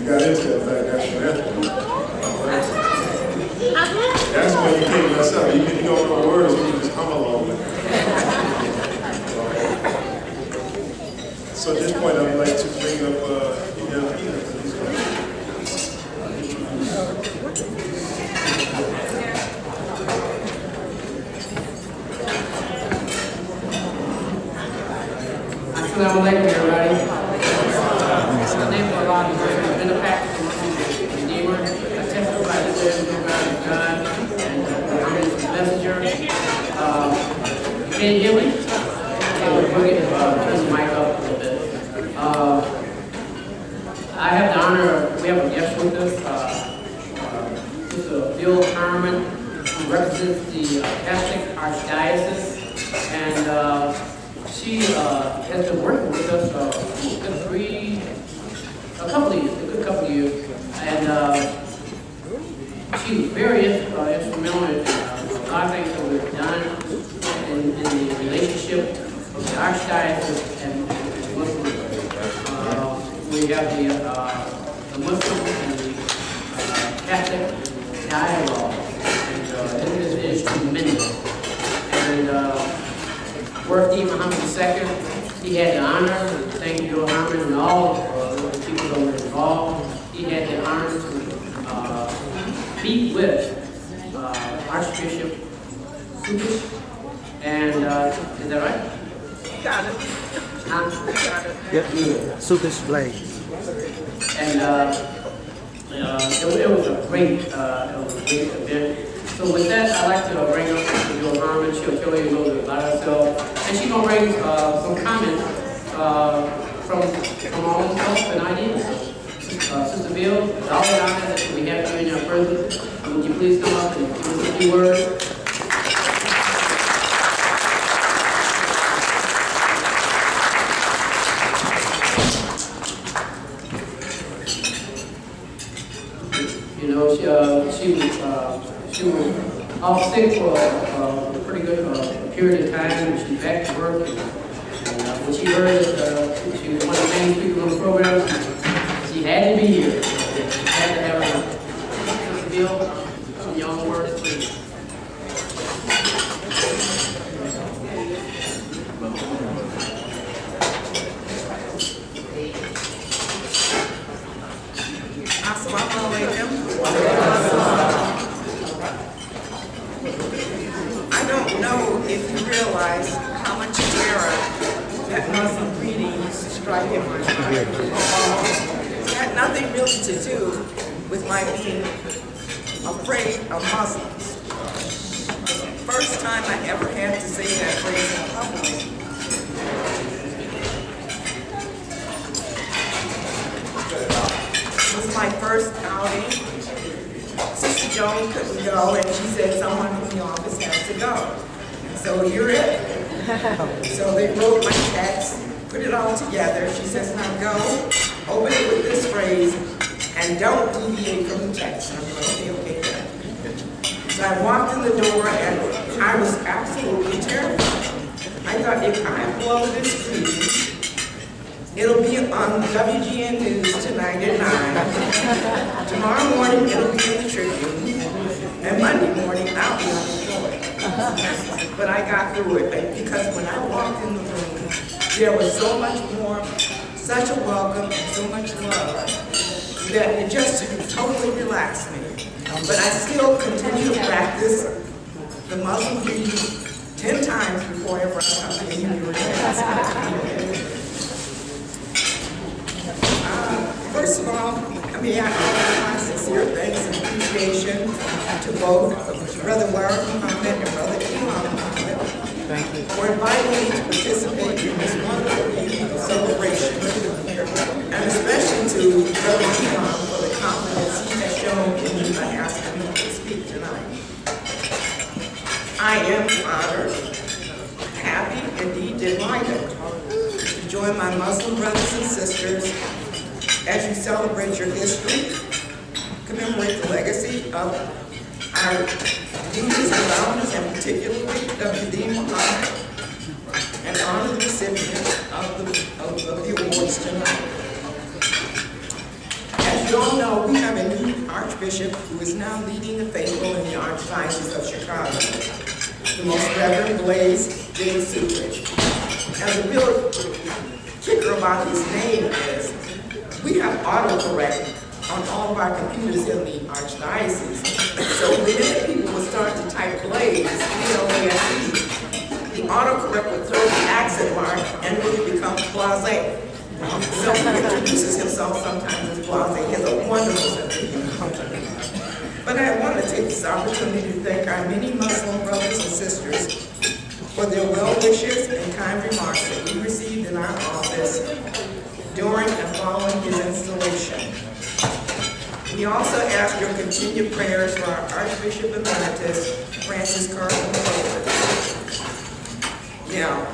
got into that back after that. That's when you can't mess up. You don't know words, you can just come along with it. So at this point, I would like to bring up Imam Peter. Assalamu alaikum, everybody. The name of Allah is benefactor, Redeemer. I testify that there is no God but God, and Muhammad is the messenger. Can you hear me? We're going to turn the mic up a little bit. I have the honor of, we have a guest with us, Sister Harmon, who represents the Catholic Archdiocese, and she has been working with us a good couple of years, and she was very instrumental in a lot of things that we've done in the relationship of the Archdiocese and Muslims. We have the Muslim and the Catholic dialogue, and it is tremendous. And Deen Mohammed II, he had the honor, thank you to Harmon and all the people that were involved, he had the honor to meet with Archbishop Sukish, and is that right? Got it. Huh? Got it. Yep, Sukish Blade. And it was a great event. So with that, I'd like to bring up Sister Harmon. She'll tell you a little bit about herself. And she's going to bring some comments from our own self and ideas. Sister Bill, it's all the honor that we have you in your presence. Would you please come up and give us a few words? You know, she was off sick for a pretty good period of time, and she's back to work. And when she heard that she was one of the main people on the program, she had to be here. She had to have her. Sister Bill, some young words, please. Assalamu alaikum. I don't know if you realize how much terror that Muslim greeting used to strike in my mind. It had nothing really to do with my being afraid of Muslims. The first time I ever had to say that phrase in public, it was my first outing. Sister Joan couldn't go, and she said someone from the office has to go. So you're it. So they wrote my text, put it all together. She says, now go, open it with this phrase, and don't deviate from the text. And I'm like, okay, then. So I walked in the door, and I was absolutely terrified. I thought, if I blow this greeting, it'll be on WGN News tonight at 9. Tomorrow morning, it'll be in the Tribune. And Monday morning, I'll be unemployed. But I got through it, because when I walked in the room, there was so much warmth, such a welcome, and so much love, that it just totally relaxed me. But I still continue to practice the Muslim greeting 10 times before ever I come to any of your events. First of all, I offer my sincere thanks and appreciation to both Brother Mohammed and Brother Imam for inviting me to participate in this wonderful evening of celebration, and especially to Brother Imam for the confidence he has shown in me by asking me to speak tonight. I am honored, happy, indeed delighted to join my Muslim brothers and sisters as you celebrate your history, commemorate the legacy of our leaders and founders, and particularly Deen Mohammed, and honor the recipients of the awards tonight. you all know, we have a new Archbishop who is now leading the faithful in the Archdiocese of Chicago, the Most Reverend Blaise Deen. Now the real kicker about his name is we have autocorrect on all of our computers in the Archdiocese. So when people will start to type Blaise, B-L-A-S-E, the autocorrect will throw the accent mark and it will become Blase. So he introduces himself sometimes as Blase. He has a wonderful sense of humor. But I want to take this opportunity to thank our many Muslim brothers and sisters for their well wishes and kind remarks that we received in our office during and following his installation. We also ask your continued prayers for our Archbishop Emeritus, Francis Cardinal Crawford. Now,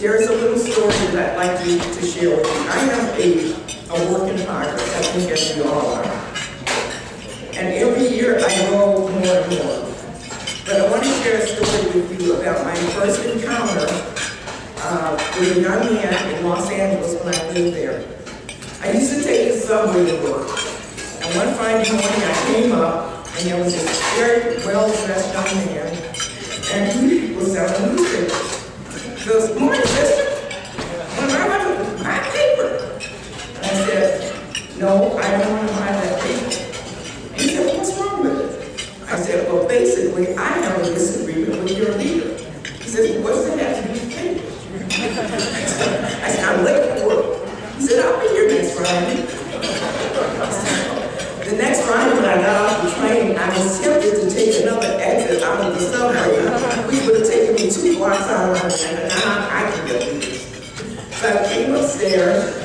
there's a little story that I'd like to share with you. I am a work in progress, I think as you all are. And every year I grow more and more. But I want to share a story with you about my first encounter with a young man in Los Angeles when I lived there. I used to take the subway to work. And one Friday morning I came up and there was this very well-dressed young man and he was selling newspapers. He goes, "Morning, sister. Want to buy my paper?" And I said, "No, I don't want to buy that paper." He said, "What's wrong with it?" I said, "Well, basically, I have a disagreement with your leader." He said, "Well, what's that have to do with paper?" I said, "I'm late for work." He said, "I'll be here next Friday." The next Friday when I got off the train, I was tempted to take another exit out of the subway, which would have taken me 2 blocks out of my and I can get through this. So I came upstairs,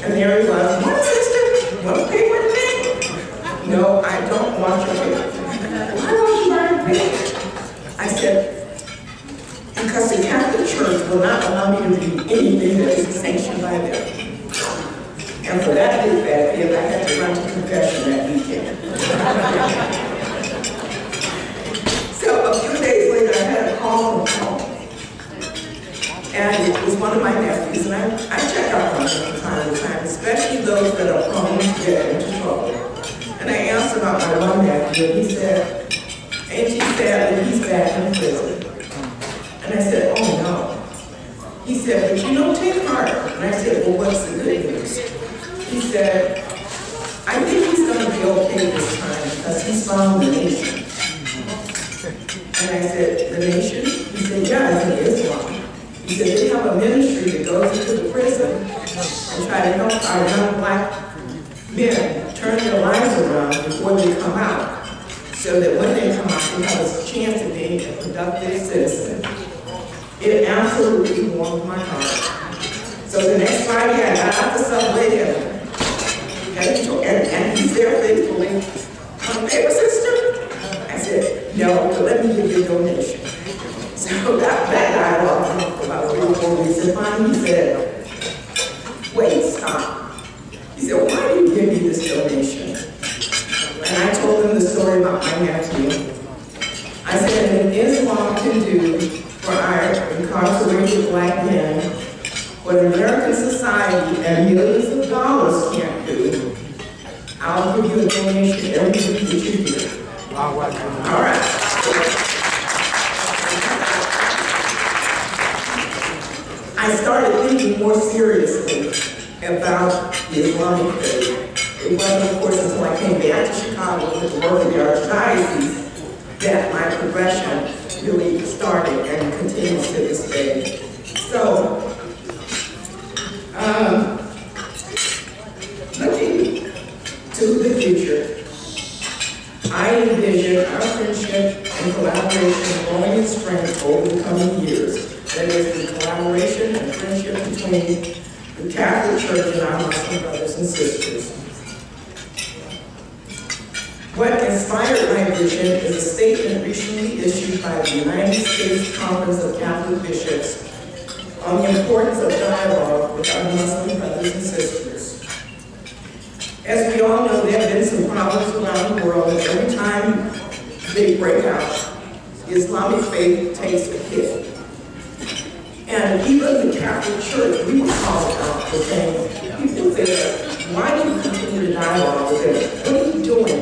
and there he was. "What, sister? Want paper today?" "No, I don't want your paper." "Why don't you buy the paper?" I said, "Because the Catholic Church will not allow me to read anything that is sanctioned by them." And for that big bad fib, I had to run to confession that weekend. So a few days later, I had a call from home. And it was one of my nephews, and I check up on them from time to time, especially those that are prone to get into trouble. And I asked about my one nephew, and he said, "Ain't he sad that he's back in prison?" And I said, "Oh no." He said, "But you know, take heart." And I said, "Well, what's the good news?" He said, "I think he's going to be okay this time because he's found the nation." And I said, "The nation?" He said, "Yeah, I think Islam." He said, "They have a ministry that goes into the prison and try to help our young black men turn their lives around before they come out, so that when they come out, they have a chance of being a productive citizen." It absolutely warmed my heart. So the next Friday, I got out the subway and he's there faithfully. "Want paper, sister?" I said, "No, but let me give you a donation." So that dialogue for about 3 or 4 weeks, and finally he said, "Wait, stop." He said, "Why do you give me this donation?" And I told him the story about my nephew. I said, "If Islam can do for our incarcerated black men what American society and millions of dollars can't do, I'll give you a donation every week that you're here." All right. I started thinking more seriously about the Islamic faith. It wasn't, of course, until I came back to Chicago with the work of the Archdiocese that my progression really started and continues to this day. So, looking to the future, I envision our friendship and collaboration growing in strength over the coming years. That is, the collaboration and friendship between the Catholic Church and our Muslim brothers and sisters. What inspired my vision is a statement recently issued by the United States Conference of Catholic Bishops on the importance of dialogue with our Muslim brothers and sisters. As we all know, there have been some problems around the world, and every time they break out, the Islamic faith takes a hit. And even the Catholic Church, we were called out for saying, people there, why do you continue to dialogue with them? What are you doing?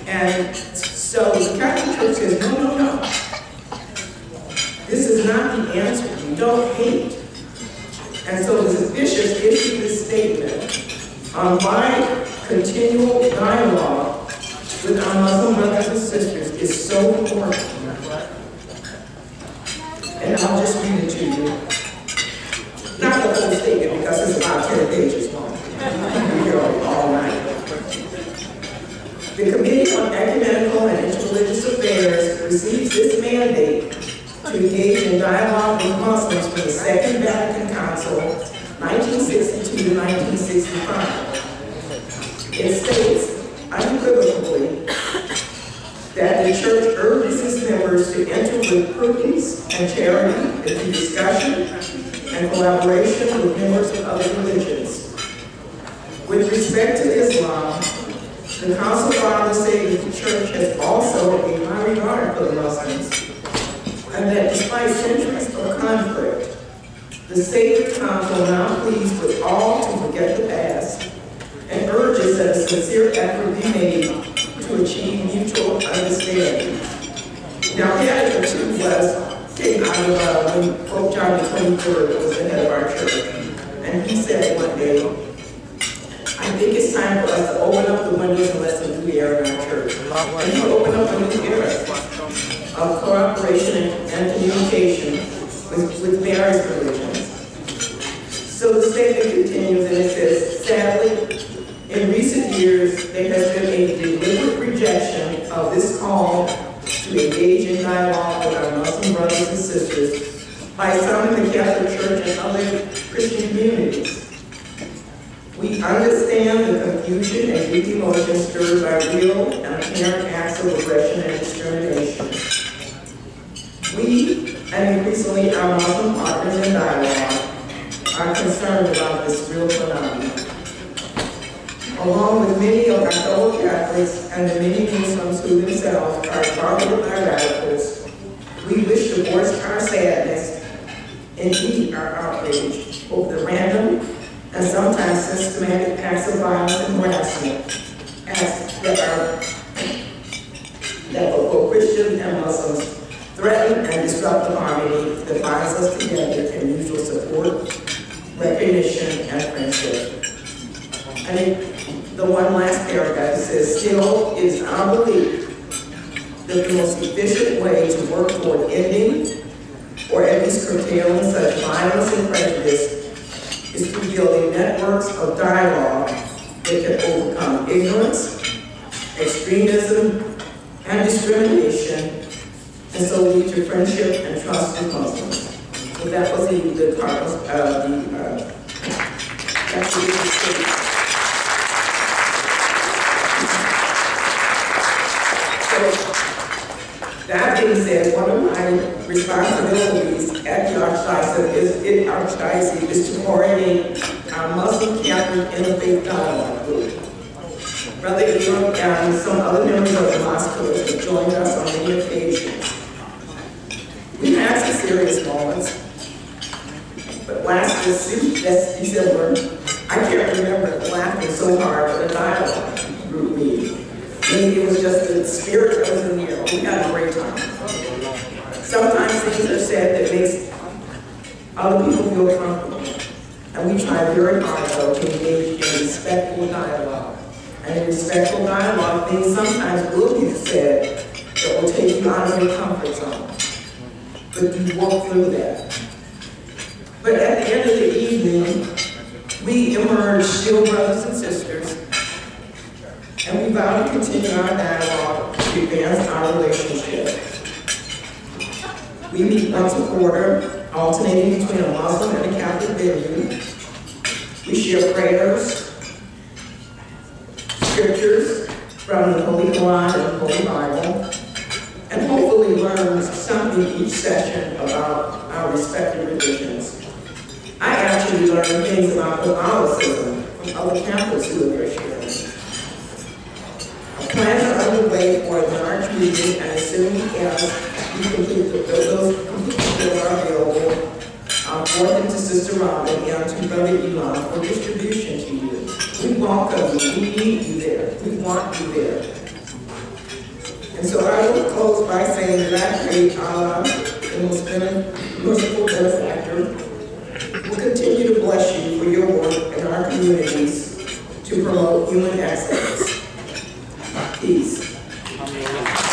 And so the Catholic Church says, no, no, no. This is not the answer. You don't hate. And so the bishops issued this statement on why continual dialogue with our Muslim brothers and sisters is so important. And I'll just read it to you. Not the whole statement, because it's about 10 pages long. We're here all night. The Committee on Ecumenical and Interreligious Affairs receives this mandate to engage in dialogue with Muslims from the Second Vatican Council, 1962 to 1965. It states unequivocally that the Church urges its members to enter with prudence and charity into discussion and collaboration with members of other religions. With respect to Islam, the Council Fathers say that the Church has also a high regard for the Muslims, and that despite centuries of conflict, the Sacred Council now pleads with all to forget the past and urges that a sincere effort be made to achieve mutual understanding. Now, Hadid came out of when Pope John the 23rd was the head of our church, and he said one day, I think it's time for us to open up the windows and let some new air in our church. And he opened up a new era of cooperation and communication with various religions. So the statement continues, and it says, sadly, in recent years, there has been a deliberate rejection of this call to engage in dialogue with our Muslim brothers and sisters by some in the Catholic Church and other Christian communities. We understand the confusion and deep emotion stirred by real and apparent acts of aggression and discrimination. We, and increasingly our Muslim partners in dialogue, are concerned about this real phenomenon. Along with many of our fellow Catholics and the many Muslims who themselves are targeted by radicals, we wish to voice our sadness and indeed our outrage over the random and sometimes systematic acts of violence and harassment that both Christians and Muslims threaten and disrupt the harmony that binds us together in mutual support, recognition, and friendship. And the one last paragraph says, still, it is our belief that the most efficient way to work toward ending, or at least curtailing such violence and prejudice, is through building networks of dialogue that can overcome ignorance, extremism, and discrimination, and so lead to friendship and trust with Muslims. So that was the that being said, one of my responsibilities at the Archdiocese is to coordinate our Muslim Catholic Interfaith Dialogue Group. Brother Imam and some other members of the Mosque have joined us on many occasions. We've had some serious moments, but last December, I can't remember laughing so hard at a dialogue group meeting. Maybe it was just the spirit that was in the air. We had a great time. Sometimes things are said that makes other people feel comfortable. And we try very hard, though, to engage in respectful dialogue. And in respectful dialogue, things sometimes will be said that will take you out of your comfort zone. But you walk through that. But at the end of the evening, we emerge still brothers and sisters, and we vow to continue our dialogue to advance our relationship. We meet once a quarter, alternating between a Muslim and a Catholic venue. We share prayers, scriptures from the Holy Quran and the Holy Bible, and hopefully learn something each session about our respective religions. I actually learned things about Catholicism from other Catholics who are there sharing. Plans are underway for a large meeting, and as soon as we complete those are available, forth into Sister Robin and to Brother Imam for distribution to you. We welcome you. We need you there. We want you there. And so I will close by saying that I pray Allah, the most merciful benefactor, will continue to bless you for your work in our communities to promote human excellence. Peace.